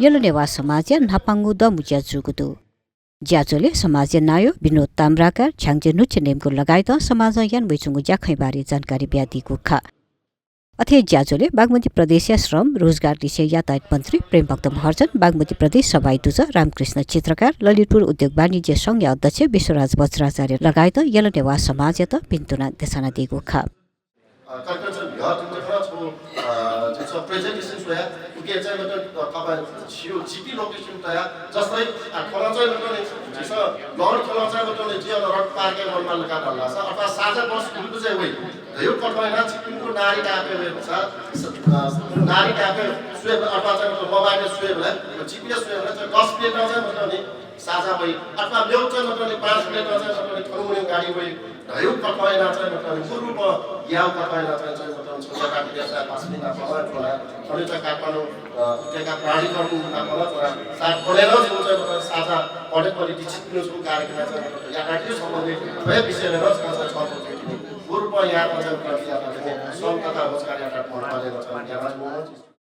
yellow Newa समाज नापाङ्गु the मुज्या जुगुदु ज्याचोले समाज नायो विनोद ताम्राकार छ्याङजे नुचे नेमको लगायत समाज यान बैचुङ्गु ज्याखैबारे जानकारी ब्यादिको खा अथे ज्याचोले बागमती प्रदेशीय श्रम रोजगार विषय यातायात मन्त्री प्रेमभक्त महर्जन बागमती प्रदेश सभाई दुज रामकृष्ण चित्रकार ललितपुर उद्योग वाणिज्य संघ अध्यक्ष विश्वराज वज्राचार्य लगायत यलो नेवा समाज त पिन्तुना देशना दिएको खा प्रेजेन्टेसन सोया उके चाहिँ मतलब तपाईं छियो जिटी लोकेसन तया जस्तै खला चाहिँ मतलब जिस लड खला चाहिँ मतलब जिया रड पार्के मनमा लगा डल्ला छ अथवा साझा बस गुरुको चाहिँ वइ यो कटवाइना चिकिमको नारी कापे छ नारी कापे स्वेब अथवा चाहिँ मतलब मोबाइल स्वेबलाई जिपीएस स्वेबलाई चाहिँ 10 प्लेट चाहिँ मतलब नि साझा वइ अथवा ल्याउ चाहिँ मतलब 5 प्लेट चाहिँ मतलब थरुमुने गाडी वइ यो कटवाइना चाहिँ मतलब गुरुको याउ कटवाइना चाहिँ मतलब छोटा विदेशा पासमिना पला छोरा अनि चाहिँ काठमाडौँ त्यहाँ प्राधिकरण होला छोरा साथ पढेर चाहिँ मतलब साझा पढे पोलिटिक्स न्युजको कार्यक्रम चाहिँ यहाँ राख्यो सम्बन्धित भए विषयले रचना छ गुरुको यहाँ चाहिँ श्रम तथा रोजगार यात्रा पढालेर छ यहाँ